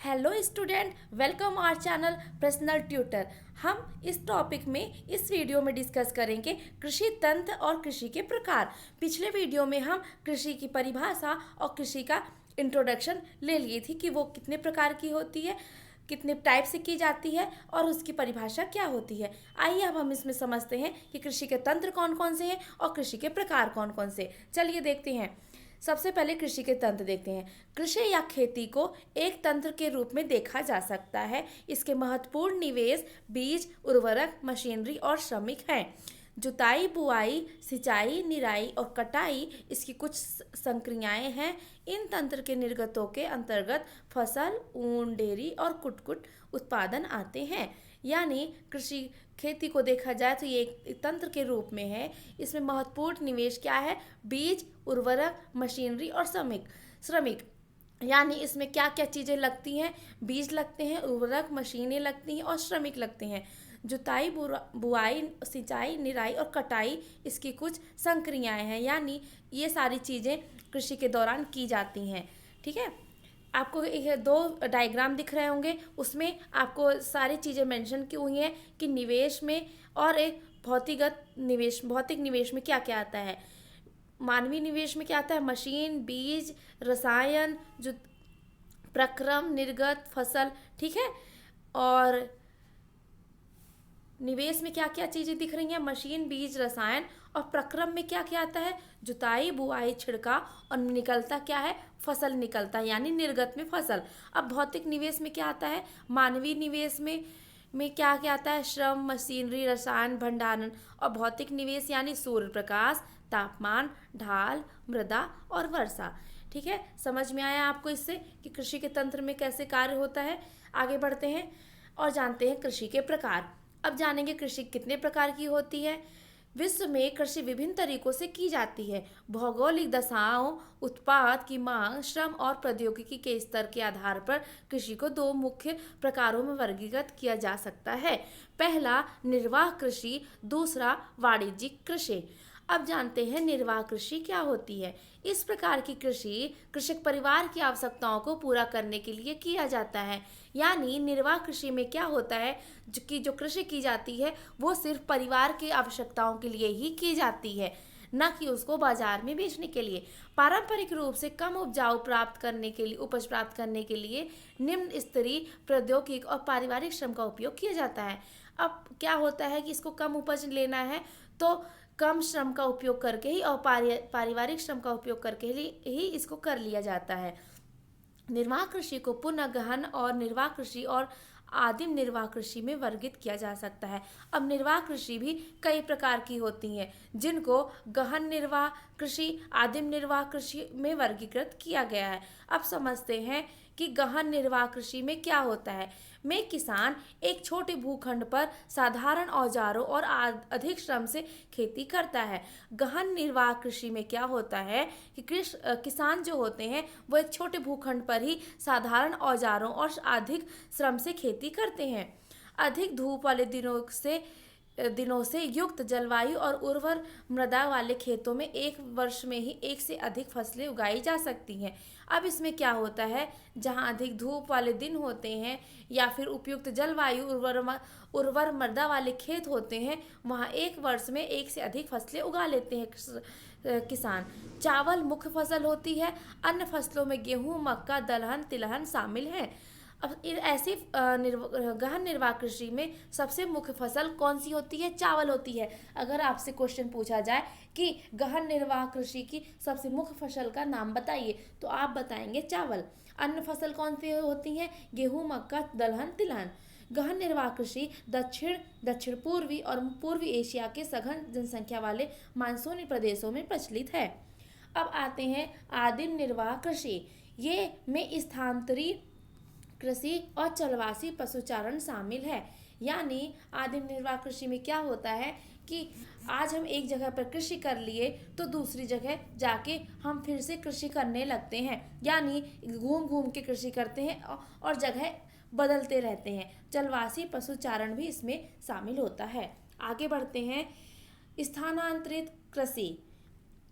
Hello student, welcome our channel personal tutor. हम इस topic में इस वीडियो में डिस्कस करेंगे कृषि तंत्र और कृषि के प्रकार। पिछले वीडियो में हम कृषि की परिभाषा और कृषि का इंट्रोडक्शन ले लिए थी कि वो कितने प्रकार की होती है, कितने टाइप से की जाती है और उसकी परिभाषा क्या होती है। आइए अब हम इसमें समझते हैं कि कृषि के तंत्र कौन कौन से हैं और कृषि के प्रकार कौन कौन से। चलिए देखते हैं। सबसे पहले कृषि के तंत्र देखते हैं। कृषि या खेती को एक तंत्र के रूप में देखा जा सकता है। इसके महत्वपूर्ण निवेश बीज, उर्वरक, मशीनरी और श्रमिक हैं। जुताई, बुआई, सिंचाई, निराई और कटाई इसकी कुछ संक्रियाएं हैं। इन तंत्र के निर्गतों के अंतर्गत फसल, ऊन, डेयरी और कुटकुट उत्पादन आते हैं। यानी कृषि खेती को देखा जाए तो ये एक तंत्र के रूप में है। इसमें महत्वपूर्ण निवेश क्या है? बीज, उर्वरक, मशीनरी और श्रमिक यानी इसमें क्या क्या चीज़ें लगती हैं? बीज लगते हैं, उर्वरक, मशीनें लगती हैं और श्रमिक लगते हैं। जुताई, बुआई, सिंचाई, निराई और कटाई इसकी कुछ संक्रियाएं हैं। यानी ये सारी चीज़ें कृषि के दौरान की जाती हैं। ठीक है, आपको दो डायग्राम दिख रहे होंगे, उसमें आपको सारी चीज़ें मेंशन की हुई हैं कि निवेश में और एक भौतिक निवेश में क्या क्या आता है। मानवीय निवेश में क्या आता है? मशीन, बीज, रसायन, जो प्रक्रम, निर्गत, फसल। ठीक है, और निवेश में क्या क्या चीज़ें दिख रही हैं? मशीन, बीज, रसायन। और प्रक्रम में क्या क्या आता है? जुताई, बुआई, छिड़काव और निकलता क्या है? फसल निकलता है, यानी निर्गत में फसल। अब भौतिक निवेश में क्या आता है? मानवीय निवेश में क्या क्या आता है? श्रम, मशीनरी, रसायन, भंडारण। और भौतिक निवेश यानी सूर्य प्रकाश, तापमान, ढाल, मृदा और वर्षा। ठीक है, समझ में आया आपको इससे कि कृषि के तंत्र में कैसे कार्य होता है। आगे बढ़ते हैं और जानते हैं कृषि के प्रकार। अब जानेंगे कृषि कितने प्रकार की होती है। विश्व में कृषि विभिन्न तरीकों से की जाती है। भौगोलिक दशाओं, उत्पाद की मांग, श्रम और प्रौद्योगिकी के स्तर के आधार पर कृषि को दो मुख्य प्रकारों में वर्गीकृत किया जा सकता है। पहला निर्वाह कृषि, दूसरा वाणिज्यिक कृषि। अब जानते हैं निर्वाह कृषि क्या होती है। इस प्रकार की कृषि कृषक परिवार की आवश्यकताओं को पूरा करने के लिए किया जाता है। यानी निर्वाह कृषि में क्या होता है जो कृषि की जाती है वो सिर्फ परिवार की आवश्यकताओं के लिए ही की जाती है, न कि उसको बाजार में बेचने के लिए। पारंपरिक रूप से कम उपज प्राप्त करने के लिए निम्न स्तरीय प्रौद्योगिक और पारिवारिक श्रम का उपयोग किया जाता है। अब क्या होता है कि इसको कम उपज लेना है तो कम श्रम का उपयोग करके ही और पारिवारिक श्रम का उपयोग करके ही इसको कर लिया जाता है। निर्वाह कृषि को पुनः गहन और निर्वाह कृषि और आदिम निर्वाह कृषि में वर्गीकृत किया जा सकता है। अब निर्वाह कृषि भी कई प्रकार की होती हैं, जिनको गहन निर्वाह कृषि, आदिम निर्वाह कृषि में वर्गीकृत किया गया है। अब समझते हैं कि गहन निर्वाह कृषि में क्या होता है। में किसान एक छोटे भूखंड पर साधारण औजारों और अधिक श्रम से खेती करता है। गहन निर्वाह कृषि में क्या होता है कि किसान जो होते हैं वो एक छोटे भूखंड पर ही साधारण औजारों और अधिक श्रम से खेती करते हैं। अधिक धूप वाले दिनों से युक्त जलवायु और उर्वर मृदा वाले खेतों में एक वर्ष में ही एक से अधिक फसलें उगाई जा सकती हैं। अब इसमें क्या होता है, जहां अधिक धूप वाले दिन होते हैं या फिर उपयुक्त जलवायु, उर्वर मृदा वाले खेत होते हैं, वहां एक वर्ष में एक से अधिक फसलें उगा लेते हैं किसान। चावल मुख्य फसल होती है। अन्य फसलों में गेहूं, मक्का, दलहन, तिलहन शामिल हैं। अब ऐसी गहन निर्वाह कृषि में सबसे मुख्य फसल कौन सी होती है? चावल होती है। अगर आपसे क्वेश्चन पूछा जाए कि गहन निर्वाह कृषि की सबसे मुख्य फसल का नाम बताइए तो आप बताएंगे चावल। अन्य फसल कौन सी होती हैं? गेहूं, मक्का, दलहन, तिलहन। गहन निर्वाह कृषि दक्षिण पूर्वी और पूर्वी एशिया के सघन जनसंख्या वाले मानसूनी प्रदेशों में प्रचलित है। अब आते हैं आदिम निर्वाह कृषि। ये में स्थानांतरी कृषि और चलवासी पशुचारण शामिल है। यानी आदिम निर्वाह कृषि में क्या होता है कि आज हम एक जगह पर कृषि कर लिए तो दूसरी जगह जाके हम फिर से कृषि करने लगते हैं। यानी घूम घूम के कृषि करते हैं और जगह बदलते रहते हैं। चलवासी पशुचारण भी इसमें शामिल होता है। आगे बढ़ते हैं। स्थानांतरित कृषि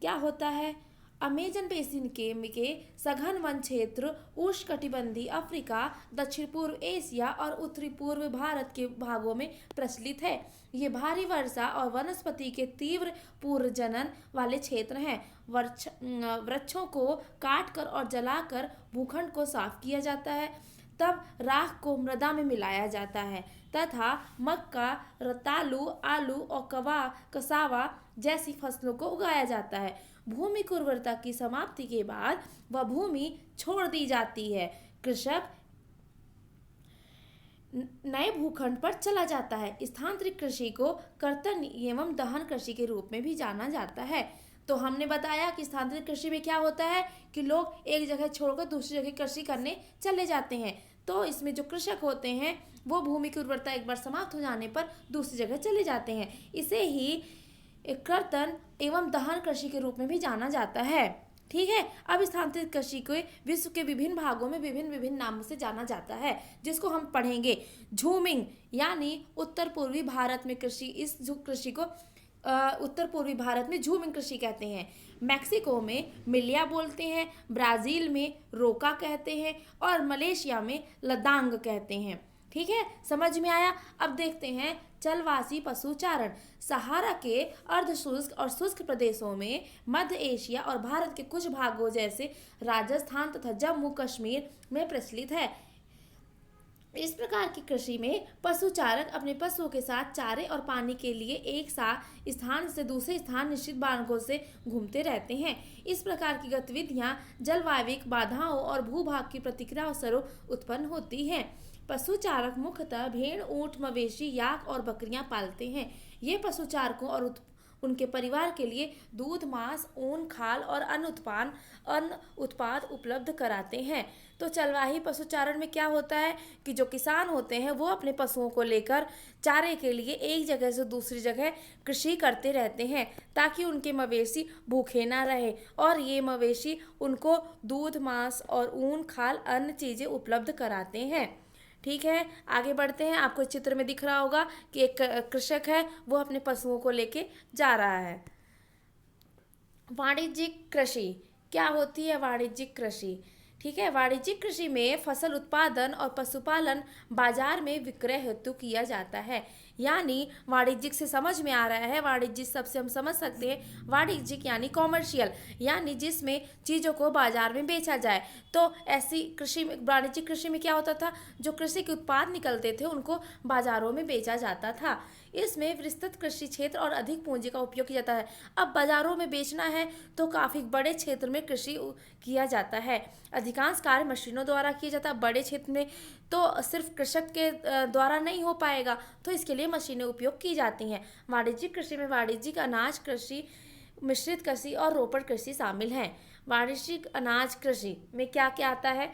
क्या होता है? अमेजन बेसिन के सघन वन क्षेत्र उष्णकटिबंधीय अफ्रीका, दक्षिण पूर्व एशिया और उत्तरी पूर्व भारत के भागों में प्रचलित है। ये भारी वर्षा और वनस्पति के तीव्र पूर्वजनन वाले क्षेत्र हैं। वृक्षों को काटकर और जलाकर भूखंड को साफ किया जाता है, तब राख को मृदा में मिलाया जाता है तथा मक्का, रतालू, आलू और कसावा जैसी फसलों को उगाया जाता है। भूमि की उर्वरता की समाप्ति के बाद वह भूमि छोड़ दी जाती है। कृषक नए भूखंड पर चला जाता है। स्थानांतरित कृषि को कर्तन एवं दहन कृषि के रूप में भी जाना जाता है। तो हमने बताया कि स्थानांतरित कृषि में क्या होता है कि लोग एक जगह छोड़कर दूसरी जगह कृषि करने चले जाते हैं। तो इसमें जो कृषक होते हैं वो भूमि की उर्वरता एक बार समाप्त हो जाने पर दूसरी जगह चले जाते हैं। इसे ही कर्तन एवं दहन कृषि के रूप में भी जाना जाता है। ठीक है। अब स्थानांतरित कृषि को विश्व के विभिन्न भागों में विभिन्न विभिन्न नामों से जाना जाता है, जिसको हम पढ़ेंगे। झूमिंग यानी उत्तर पूर्वी भारत में कृषि, इस कृषि को उत्तर पूर्वी भारत में झूमिंग कृषि कहते हैं। मैक्सिको में मिलिया बोलते हैं, ब्राजील में रोका कहते हैं और मलेशिया में लदांग कहते हैं। ठीक है, समझ में आया। अब देखते हैं जलवासी पशुचारण। सहारा के अर्धशुष्क और शुष्क प्रदेशों में, मध्य एशिया और भारत के कुछ भागों जैसे राजस्थान तथा जम्मू कश्मीर में प्रचलित है। इस प्रकार की कृषि में पशुचारक अपने पशुओं के साथ चारे और पानी के लिए एक साथ स्थान से दूसरे स्थान निश्चित मार्गों से घूमते रहते हैं। इस प्रकार की गतिविधियां जलवायविक बाधाओं और भूभाग की प्रतिक्रियाओं स्वरूप उत्पन्न होती हैं। पशुचारक मुख्यतः भेड़, ऊंट, मवेशी, याक और बकरियां पालते हैं। ये पशुचारकों और उनके परिवार के लिए दूध, मांस, ऊन, खाल और अन्य उत्पाद उपलब्ध कराते हैं। तो चरवाही पशुचारण में क्या होता है कि जो किसान होते हैं वो अपने पशुओं को लेकर चारे के लिए एक जगह से दूसरी जगह कृषि करते रहते हैं, ताकि उनके मवेशी भूखे ना रहे और ये मवेशी उनको दूध, मांस और ऊन, खाल, अन्य चीज़ें उपलब्ध कराते हैं। ठीक है, आगे बढ़ते हैं। आपको चित्र में दिख रहा होगा कि एक कृषक है, वो अपने पशुओं को लेके जा रहा है। वाणिज्यिक कृषि क्या होती है? वाणिज्यिक कृषि, ठीक है, वाणिज्यिक कृषि में फसल उत्पादन और पशुपालन बाजार में विक्रय हेतु किया जाता है। यानी वाणिज्यिक से समझ में आ रहा है, वाणिज्यिक सबसे हम समझ सकते हैं वाणिज्यिक यानी कॉमर्शियल, यानी जिसमें चीज़ों को बाजार में बेचा जाए। तो ऐसी कृषि में, वाणिज्यिक कृषि में क्या होता था, जो कृषि के उत्पाद निकलते थे उनको बाजारों में बेचा जाता था। इसमें विस्तृत कृषि क्षेत्र और अधिक पूंजी का उपयोग किया जाता है। अब बाजारों में बेचना है तो काफ़ी बड़े क्षेत्र में कृषि किया जाता है। अधिकांश कार्य मशीनों द्वारा किया जाता है। बड़े क्षेत्र में तो सिर्फ कृषक के द्वारा नहीं हो पाएगा, तो इसके लिए मशीनें उपयोग की जाती हैं। वाणिज्यिक कृषि में वाणिज्यिक अनाज कृषि, मिश्रित कृषि और रोपण कृषि शामिल हैं। वाणिज्यिक अनाज कृषि में क्या क्या आता है?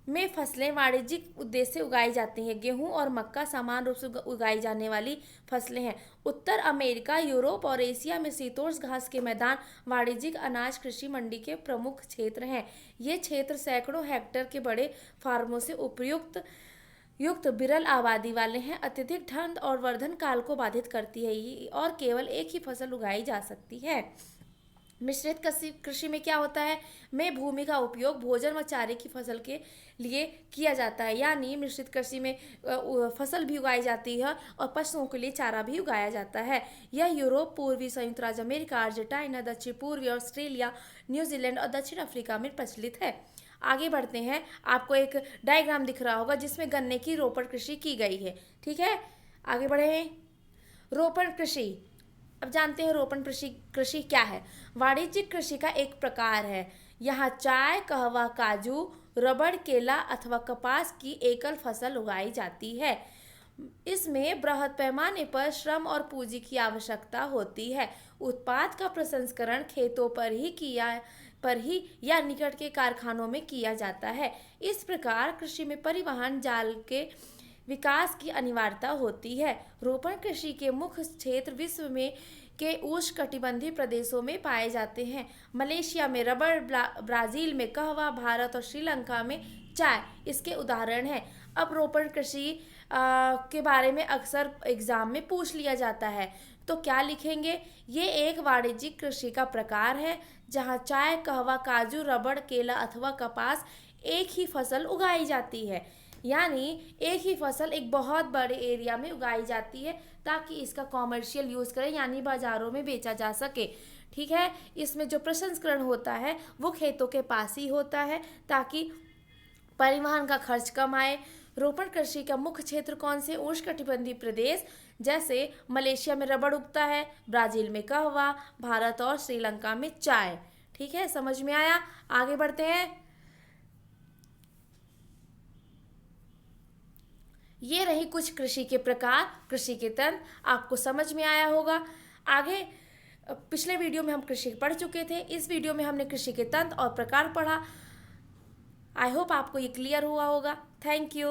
में फसलें वाणिज्यिक उद्देश्य से उगाई जाती हैं। गेहूं और मक्का समान रूप से उगाई जाने वाली फसलें हैं। उत्तर अमेरिका, यूरोप और एशिया में शीतोष्ण घास के मैदान वाणिज्यिक अनाज कृषि मंडी के प्रमुख क्षेत्र हैं। ये क्षेत्र सैकड़ों हेक्टेयर के बड़े फार्मों से युक्त विरल आबादी वाले हैं। अत्यधिक ठंड और वर्धन काल को बाधित करती है और केवल एक ही फसल उगाई जा सकती है। मिश्रित कृषि में क्या होता है? में भूमि का उपयोग भोजन व चारे की फसल के लिए किया जाता है। यानी मिश्रित कृषि में फसल भी उगाई जाती है और पशुओं के लिए चारा भी उगाया जाता है। यह यूरोप, पूर्वी संयुक्त राज्य अमेरिका, अर्जेंटीना, दक्षिण पूर्वी ऑस्ट्रेलिया, न्यूजीलैंड और दक्षिण अफ्रीका में प्रचलित है। आगे बढ़ते हैं। आपको एक डायग्राम दिख रहा होगा जिसमें गन्ने की रोपण कृषि की गई है। ठीक है, आगे बढ़े। रोपण कृषि, अब जानते हैं रोपण कृषि क्या है। वाणिज्यिक कृषि का एक प्रकार है। यहाँ चाय, कहवा, काजू, रबड़, केला अथवा कपास की एकल फसल उगाई जाती है। इसमें बृहद पैमाने पर श्रम और पूंजी की आवश्यकता होती है। उत्पाद का प्रसंस्करण खेतों पर ही या निकट के कारखानों में किया जाता है। इस प्रकार कृषि में परिवहन जाल के विकास की अनिवार्यता होती है। रोपण कृषि के मुख्य क्षेत्र विश्व में के उष्णकटिबंधीय प्रदेशों में पाए जाते हैं। मलेशिया में रबड़, ब्राजील में कहवा, भारत और श्रीलंका में चाय इसके उदाहरण हैं। अब रोपण कृषि के बारे में अक्सर एग्जाम में पूछ लिया जाता है। तो क्या लिखेंगे? ये एक वाणिज्यिक कृषि का प्रकार है जहाँ चाय, कहवा, काजू, रबड़, केला अथवा कपास एक ही फसल उगाई जाती है। यानी एक ही फसल एक बहुत बड़े एरिया में उगाई जाती है ताकि इसका कॉमर्शियल यूज़ करें, यानी बाज़ारों में बेचा जा सके। ठीक है, इसमें जो प्रसंस्करण होता है वो खेतों के पास ही होता है ताकि परिवहन का खर्च कम आए। रोपण कृषि का मुख्य क्षेत्र कौन से? उष्णकटिबंधीय प्रदेश, जैसे मलेशिया में रबड़ उगता है, ब्राज़ील में कहवा, भारत और श्रीलंका में चाय। ठीक है, समझ में आया? आगे बढ़ते हैं। ये रही कुछ कृषि के प्रकार, कृषि के तंत्र, आपको समझ में आया होगा। आगे पिछले वीडियो में हम कृषि पढ़ चुके थे, इस वीडियो में हमने कृषि के तंत्र और प्रकार पढ़ा। आई होप आपको ये क्लियर हुआ होगा। Thank you.